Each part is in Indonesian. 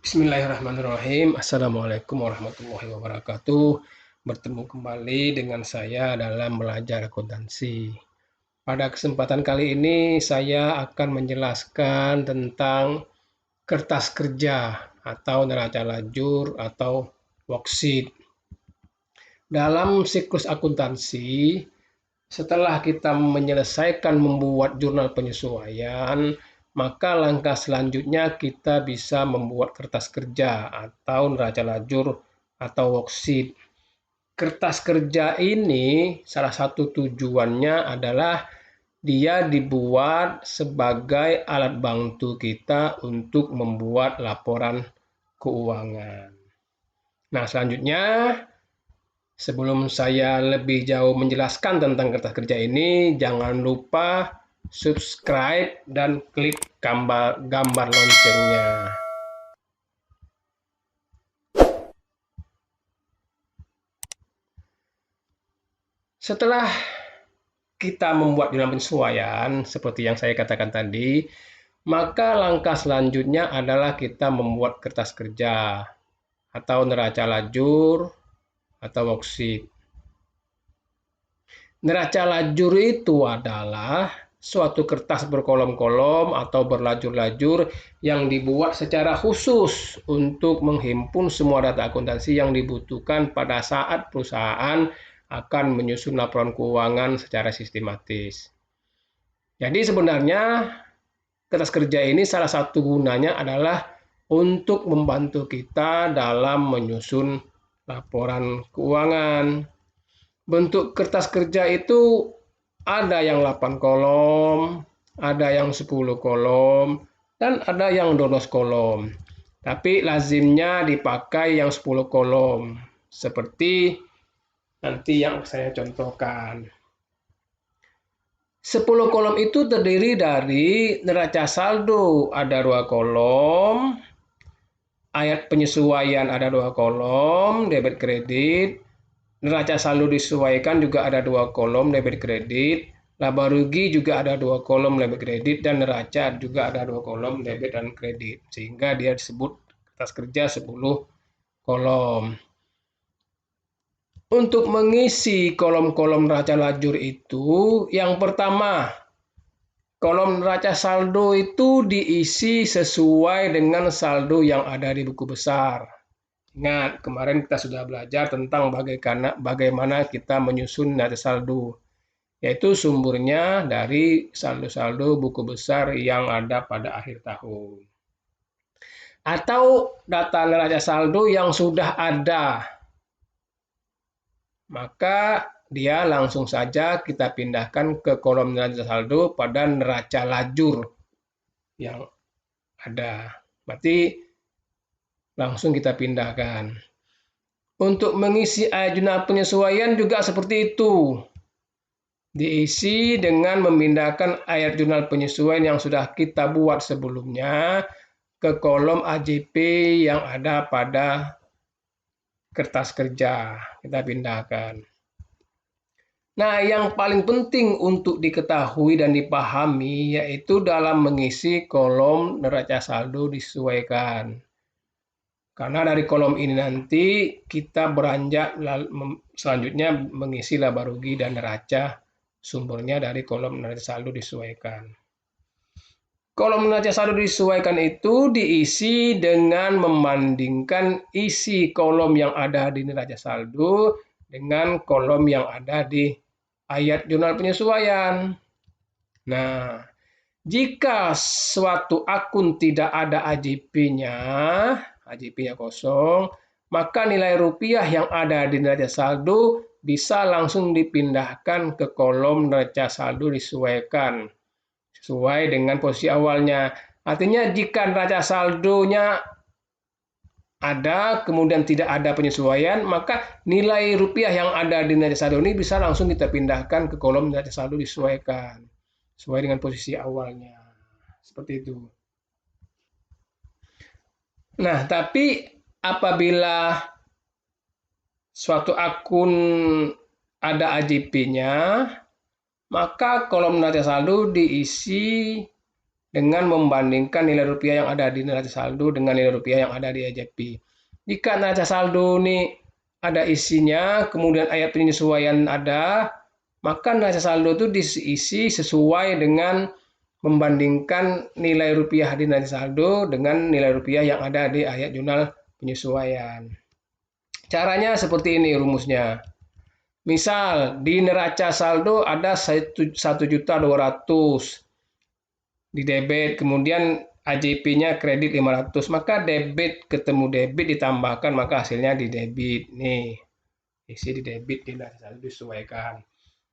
Bismillahirrahmanirrahim. Assalamualaikum warahmatullahi wabarakatuh. Bertemu kembali dengan saya dalam belajar akuntansi. Pada kesempatan kali ini saya akan menjelaskan tentang kertas kerja atau neraca lajur atau worksheet. Dalam siklus akuntansi, setelah kita menyelesaikan membuat jurnal penyesuaian, maka langkah selanjutnya kita bisa membuat kertas kerja atau neraca lajur atau worksheet. Kertas kerja ini salah satu tujuannya adalah dia dibuat sebagai alat bantu kita untuk membuat laporan keuangan. Nah, selanjutnya sebelum saya lebih jauh menjelaskan tentang kertas kerja ini, jangan lupa subscribe dan klik gambar loncengnya. Setelah kita membuat jurnal penyesuaian, seperti yang saya katakan tadi, maka langkah selanjutnya adalah kita membuat kertas kerja atau neraca lajur atau worksheet. Neraca lajur itu adalah suatu kertas berkolom-kolom atau berlajur-lajur yang dibuat secara khusus untuk menghimpun semua data akuntansi yang dibutuhkan pada saat perusahaan akan menyusun laporan keuangan secara sistematis. Jadi sebenarnya kertas kerja ini salah satu gunanya adalah untuk membantu kita dalam menyusun laporan keuangan. Bentuk kertas kerja itu ada yang 8 kolom, ada yang 10 kolom, dan ada yang 12 kolom. Tapi lazimnya dipakai yang 10 kolom, seperti nanti yang saya contohkan. 10 kolom itu terdiri dari neraca saldo ada 2 kolom, ayat penyesuaian ada 2 kolom, debit kredit, neraca saldo disesuaikan juga ada 2 kolom debit kredit, laba rugi juga ada 2 kolom debit kredit, dan neraca juga ada 2 kolom debit dan kredit. Sehingga dia disebut kertas kerja 10 kolom. Untuk mengisi kolom-kolom neraca lajur itu, yang pertama, kolom neraca saldo itu diisi sesuai dengan saldo yang ada di buku besar. Ingat, kemarin kita sudah belajar tentang bagaimana kita menyusun neraca saldo, yaitu sumbernya dari saldo-saldo buku besar yang ada pada akhir tahun. Atau data neraca saldo yang sudah ada, maka dia langsung saja kita pindahkan ke kolom neraca saldo pada neraca lajur yang ada. Berarti langsung kita pindahkan. Untuk mengisi jurnal penyesuaian juga seperti itu. Diisi dengan memindahkan ayat jurnal penyesuaian yang sudah kita buat sebelumnya ke kolom AJP yang ada pada kertas kerja. Kita pindahkan. Nah, yang paling penting untuk diketahui dan dipahami yaitu dalam mengisi kolom neraca saldo disesuaikan. Karena dari kolom ini nanti kita beranjak selanjutnya mengisi laba rugi dan neraca, sumbernya dari kolom neraca saldo disesuaikan. Kolom neraca saldo disesuaikan itu diisi dengan membandingkan isi kolom yang ada di neraca saldo dengan kolom yang ada di ayat jurnal penyesuaian. Nah, jika suatu akun tidak ada AJP-nya kosong, maka nilai rupiah yang ada di neraca saldo bisa langsung dipindahkan ke kolom neraca saldo disesuaikan sesuai dengan posisi awalnya. Artinya jika neraca saldonya ada, kemudian tidak ada penyesuaian, maka nilai rupiah yang ada di neraca saldo ini bisa langsung kita pindahkan ke kolom neraca saldo disesuaikan sesuai dengan posisi awalnya. Seperti itu. Nah, tapi apabila suatu akun ada AJP-nya, maka kolom neraca saldo diisi dengan membandingkan nilai rupiah yang ada di neraca saldo dengan nilai rupiah yang ada di EJP. Jika neraca saldo ini ada isinya, kemudian ayat penyesuaian ada, maka neraca saldo itu diisi sesuai dengan membandingkan nilai rupiah di neraca saldo dengan nilai rupiah yang ada di ayat jurnal penyesuaian. Caranya seperti ini rumusnya. Misal di neraca saldo ada 1.200.000 di debit, kemudian AJP-nya kredit 500, maka debit ketemu debit ditambahkan, maka hasilnya di debit. Nih, isi di debit di neraca saldo disesuaikan.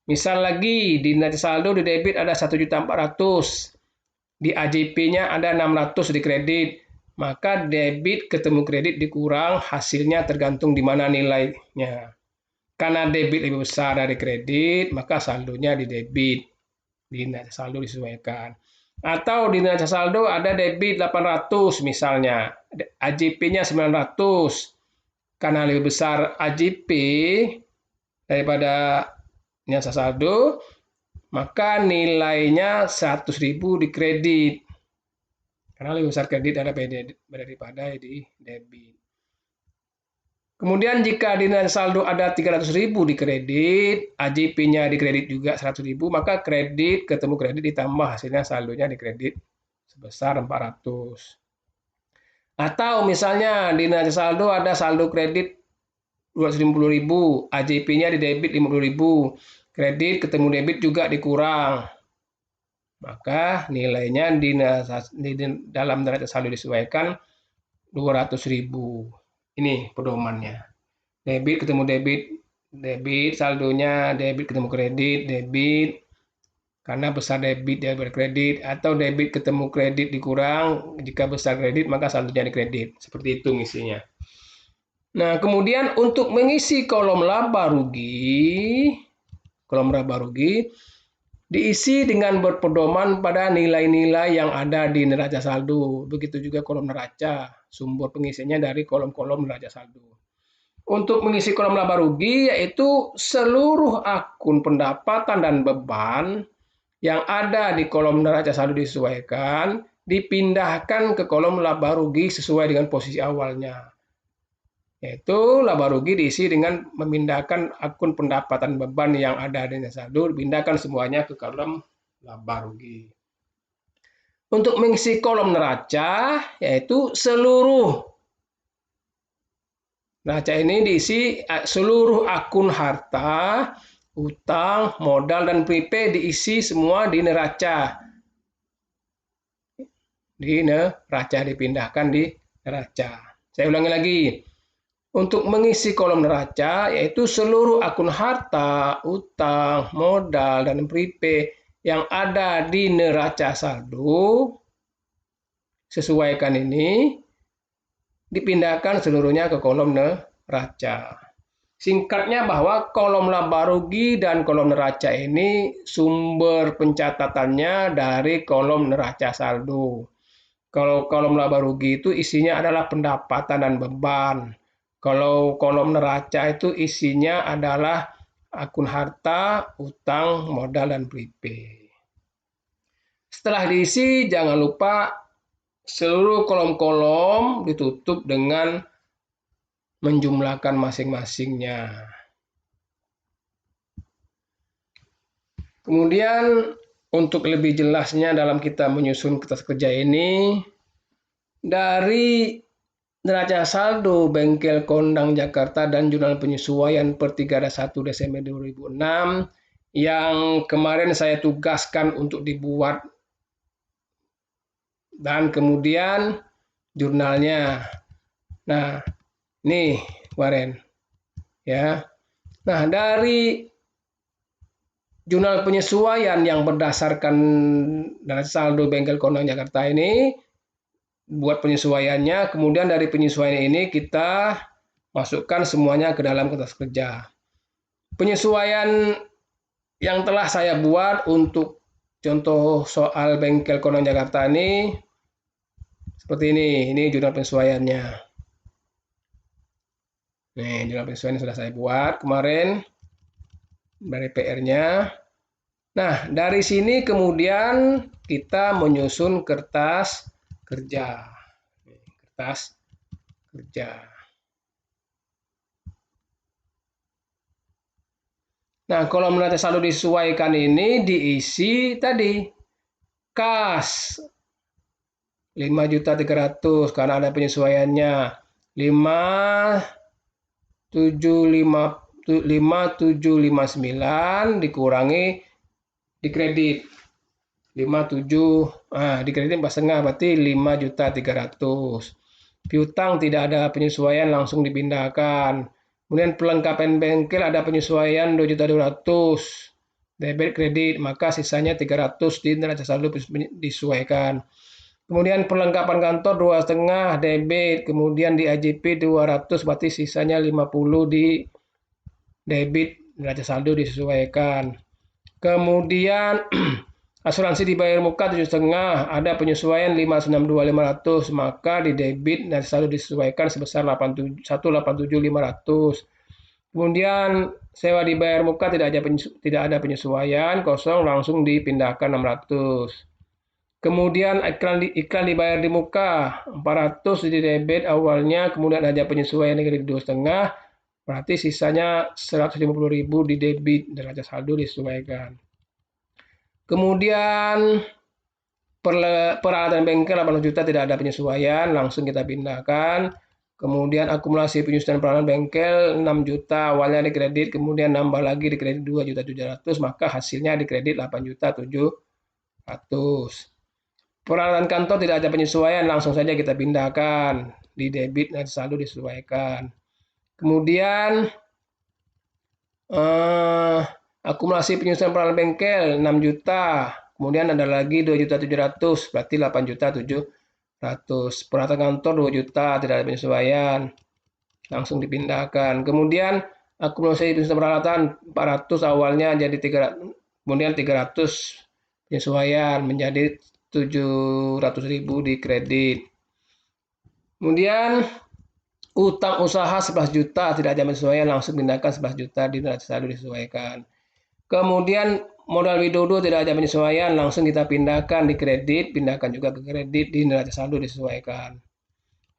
Misal lagi di neraca saldo di debit ada 1.400.000, di AJP-nya ada 600 di kredit, maka debit ketemu kredit dikurang, hasilnya tergantung di mana nilainya. Karena debit lebih besar dari kredit, maka saldonya di debit. Di neraca saldo disesuaikan. Atau di neraca saldo ada debit 800 misalnya, AJP-nya 900. Karena lebih besar AJP daripada neraca saldo, maka nilainya 100.000 di kredit. Karena lebih besar kredit daripada di debit. Kemudian jika di neraca saldo ada 300.000 di kredit, AJP-nya di kredit juga 100.000, maka kredit ketemu kredit ditambah hasilnya saldonya di kredit sebesar 400. Atau misalnya di neraca saldo ada saldo kredit 250.000, AJP-nya di debit 50.000, kredit ketemu debit juga dikurang. Maka nilainya di dalam neraca saldo disesuaikan 200.000. Ini pedomannya. Debit ketemu debit, saldonya debit ketemu kredit, debit, karena besar debit daripada kredit, atau debit ketemu kredit dikurang, jika besar kredit maka saldonya di kredit. Seperti itu ngisinya. Nah, kemudian untuk mengisi kolom laba rugi diisi dengan berpedoman pada nilai-nilai yang ada di neraca saldo. Begitu juga kolom neraca, sumber pengisiannya dari kolom-kolom neraca saldo. Untuk mengisi kolom laba rugi yaitu seluruh akun pendapatan dan beban yang ada di kolom neraca saldo disesuaikan dipindahkan ke kolom laba rugi sesuai dengan posisi awalnya. Yaitu laba rugi diisi dengan memindahkan akun pendapatan beban yang ada di neraca saldo, dipindahkan semuanya ke kolom laba rugi. Untuk mengisi kolom neraca yaitu seluruh neraca ini diisi seluruh akun harta, utang, modal, dan prepaid diisi semua di neraca. Dipindahkan di neraca. Saya ulangi lagi. Untuk mengisi kolom neraca, yaitu seluruh akun harta, utang, modal, dan prepaid yang ada di neraca saldo, sesuaikan ini, dipindahkan seluruhnya ke kolom neraca. Singkatnya bahwa kolom laba rugi dan kolom neraca ini sumber pencatatannya dari kolom neraca saldo. Kalau kolom laba rugi itu isinya adalah pendapatan dan beban. Kalau kolom neraca itu isinya adalah akun harta, utang, modal, dan prepaid. Setelah diisi, jangan lupa seluruh kolom-kolom ditutup dengan menjumlahkan masing-masingnya. Kemudian untuk lebih jelasnya dalam kita menyusun kertas kerja ini, dari neraca saldo Bengkel Kondang Jakarta dan Jurnal Penyesuaian per 31 Desember 2006 yang kemarin saya tugaskan untuk dibuat dan kemudian jurnalnya. Nah, nih kemarin ya. Nah, dari jurnal penyesuaian yang berdasarkan neraca saldo Bengkel Kondang Jakarta ini buat penyesuaiannya, kemudian dari penyesuaian ini kita masukkan semuanya ke dalam kertas kerja. Penyesuaian yang telah saya buat untuk contoh soal Bengkel Kondang Jakarta ini seperti ini jurnal penyesuaiannya. Nih, jurnal penyesuaian sudah saya buat kemarin dari PR-nya. Nah, dari sini kemudian kita menyusun kertas kerja. Kertas kerja. Nah, kolom neraca saldo disesuaikan ini diisi tadi kas 5.300.000 karena ada penyesuaiannya. 5.759 dikurangi di kredit 57, di kredit 4,5 berarti 5.300.000. Piutang tidak ada penyesuaian langsung dipindahkan. Kemudian perlengkapan bengkel ada penyesuaian 2.200.000 debit kredit, maka sisanya 300 di neraca saldo disesuaikan. Kemudian perlengkapan kantor 2,5 debit, kemudian di AJP 200 berarti sisanya 50 di debit neraca saldo disesuaikan. Kemudian asuransi dibayar muka 7,5 ada penyesuaian 562.500 maka di debit neraca saldo disesuaikan sebesar 187.500. Kemudian sewa dibayar muka tidak ada penyesuaian kosong langsung dipindahkan 600. Kemudian iklan dibayar di muka 400 di debit awalnya, kemudian ada penyesuaian dari 2,5 berarti sisanya 150.000 di debit neraca saldo disesuaikan. Kemudian peralatan bengkel 8 juta tidak ada penyesuaian, langsung kita pindahkan. Kemudian akumulasi penyusunan peralatan bengkel 6 juta awalnya di kredit, kemudian nambah lagi di kredit 2.700.000, maka hasilnya di kredit 8.700.000. Peralatan kantor tidak ada penyesuaian, langsung saja kita pindahkan di debit neraca saldo disesuaikan. Kemudian akumulasi penyusunan peralatan bengkel 6 juta, kemudian ada lagi 2.700.000 berarti 8.700.000. Peralatan kantor 2 juta tidak ada penyesuaian, langsung dipindahkan. Kemudian akumulasi penyusunan peralatan 400 awalnya jadi 300, kemudian 300 penyesuaian menjadi 700.000 di kredit. Kemudian utang usaha 11 juta tidak ada penyesuaian, langsung pindahkan 11 juta di neraca saldo disesuaikan. Kemudian modal widodo tidak ada penyesuaian, langsung kita pindahkan di kredit, pindahkan juga ke kredit di neraca saldo disesuaikan.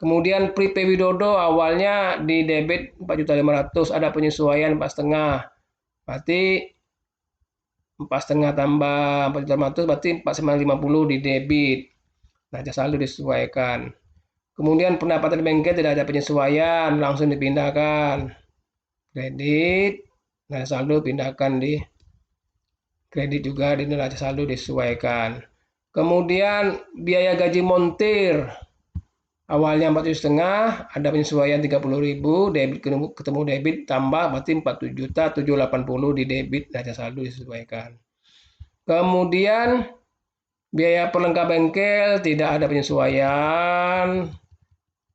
Kemudian prepaid widodo awalnya di debit 4.500.000 ada penyesuaian 4,5, berarti 4,5 tambah 4.500 berarti 4,50 di debit. Neraca saldo disesuaikan. Kemudian pendapatan bengkel tidak ada penyesuaian, langsung dipindahkan. Kredit, neraca saldo pindahkan di kredit juga di neraca saldo disesuaikan. Kemudian biaya gaji montir awalnya 4,5 ada penyesuaian 30.000, debit ketemu debit tambah berarti 4.780.000 di debit neraca saldo disesuaikan. Kemudian biaya perlengkapan bengkel tidak ada penyesuaian,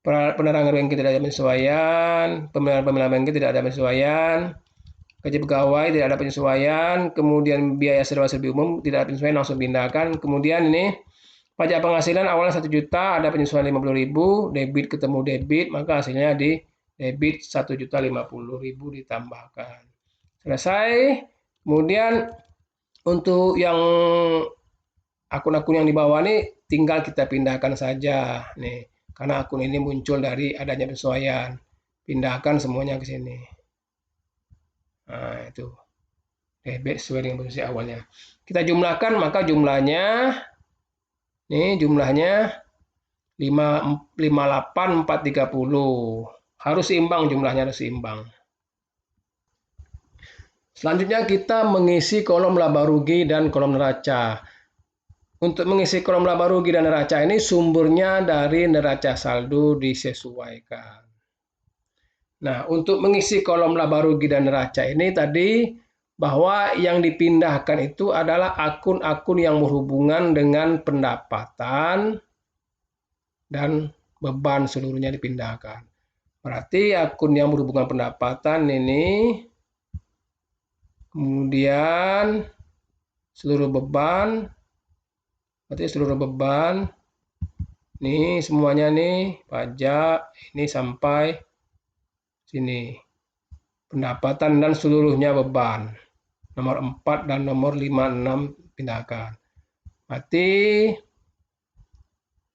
penerangan bengkel tidak ada penyesuaian, pemeliharaan bengkel tidak ada penyesuaian, gaji pegawai tidak ada penyesuaian, kemudian biaya sewa servis umum tidak ada penyesuaian, langsung pindahkan. Kemudian ini pajak penghasilan awalnya 1 juta ada penyesuaian 50.000, debit ketemu debit, maka hasilnya di debit 1.050.000 ditambahkan. Selesai. Kemudian untuk yang akun-akun yang di bawah ini tinggal kita pindahkan saja nih, karena akun ini muncul dari adanya penyesuaian. Pindahkan semuanya ke sini. Nah, itu debit sesuai dengan posisi awalnya. Kita jumlahkan, maka jumlahnya nih jumlahnya 58.430. Harus seimbang jumlahnya, harus seimbang. Selanjutnya kita mengisi kolom laba rugi dan kolom neraca. Untuk mengisi kolom laba rugi dan neraca ini sumbernya dari neraca saldo disesuaikan. Nah, untuk mengisi kolom laba rugi dan neraca ini tadi bahwa yang dipindahkan itu adalah akun-akun yang berhubungan dengan pendapatan dan beban seluruhnya dipindahkan. Berarti akun yang berhubungan pendapatan ini, kemudian seluruh beban, berarti seluruh beban, nih semuanya nih, pajak, ini sampai sini. Pendapatan dan seluruhnya beban. nomor 4 dan nomor 5, 6 pindahkan. Berarti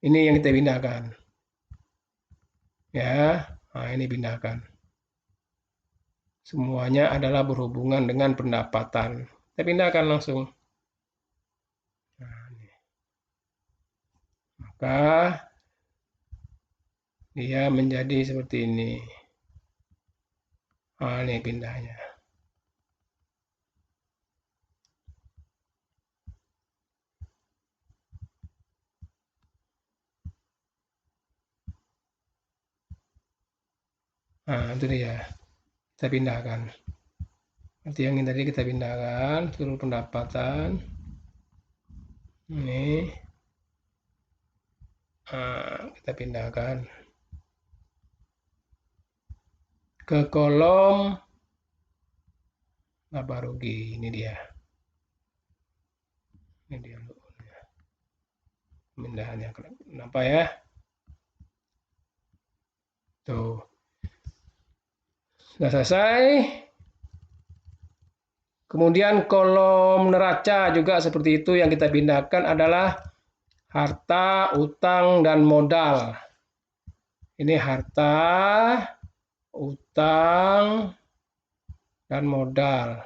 ini yang kita pindahkan. Ya, nah ini pindahkan. Semuanya adalah berhubungan dengan pendapatan. Kita pindahkan langsung. Nah, ini. Maka dia menjadi seperti ini. Nah, ini pindahnya. Nah, itu dia. Kita pindahkan. Nanti yang ini tadi kita pindahkan, seluruh pendapatan. Ini. Nah, kita pindahkan ke kolom laba rugi. Ini dia. Ini dia. Pemindahannya. Kenapa ya? Tuh. Sudah selesai. Kemudian kolom neraca juga seperti itu, yang kita pindahkan adalah harta, utang, dan modal. Ini harta, utang, dan modal.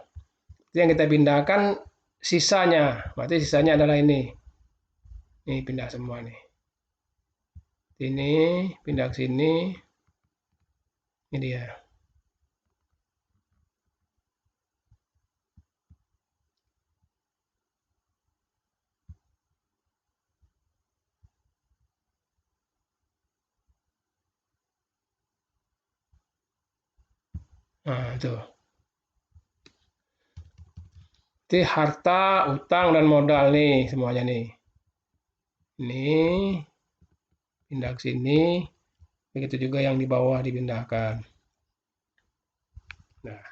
Itu yang kita pindahkan sisanya. Berarti sisanya adalah ini. Ini pindah semua nih. Ini pindah ke sini. Ini dia. Nah, itu. Jadi harta, utang, dan modal nih semuanya nih. Ini pindah ke sini. Begitu juga yang di bawah dipindahkan. Nah,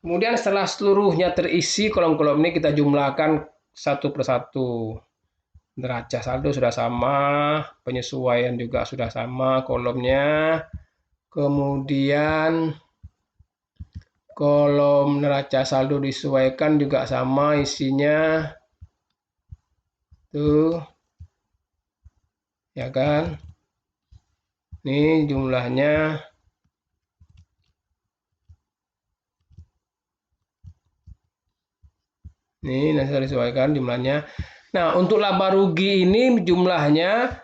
kemudian setelah seluruhnya terisi kolom-kolom ini kita jumlahkan satu persatu. Neraca saldo sudah sama, penyesuaian juga sudah sama kolomnya. Kemudian kolom neraca saldo disesuaikan juga sama isinya. Tuh. Ya kan? Ini jumlahnya. Ini nanti saya sesuaikan jumlahnya. Nah, untuk laba rugi ini jumlahnya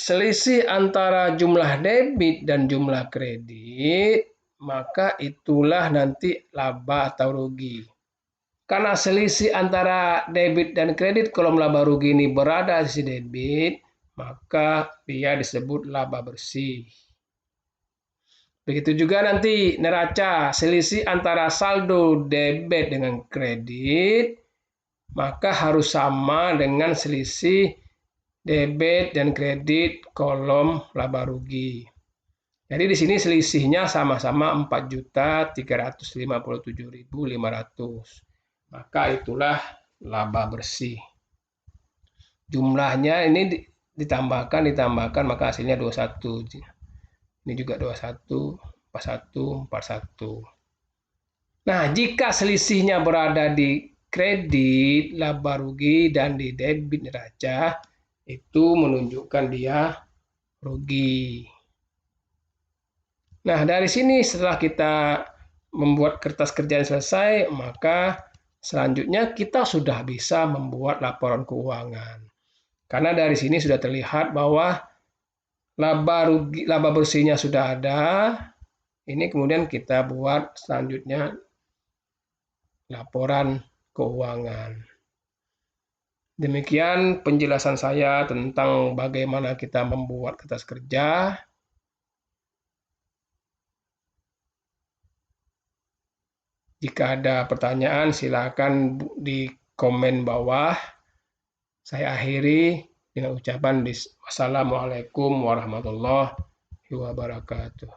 selisih antara jumlah debit dan jumlah kredit, maka itulah nanti laba atau rugi. Karena selisih antara debit dan kredit kolom laba rugi ini berada di sisi debit, maka dia disebut laba bersih. Begitu juga nanti neraca, selisih antara saldo debit dengan kredit, maka harus sama dengan selisih debit dan kredit kolom laba rugi. Jadi di sini selisihnya sama-sama 4.357.500. Maka itulah laba bersih. Jumlahnya ini ditambahkan, maka hasilnya 21. Ini juga 21, 41, 41. Nah, jika selisihnya berada di kredit, laba rugi, dan di debit neraca, itu menunjukkan dia rugi. Nah, dari sini setelah kita membuat kertas kerja yang selesai, maka selanjutnya kita sudah bisa membuat laporan keuangan. Karena dari sini sudah terlihat bahwa laba bersihnya sudah ada. Ini kemudian kita buat selanjutnya laporan keuangan. Demikian penjelasan saya tentang bagaimana kita membuat kertas kerja. Jika ada pertanyaan, silakan di komen bawah. Saya akhiri dengan ucapan wassalamualaikum warahmatullahi wabarakatuh.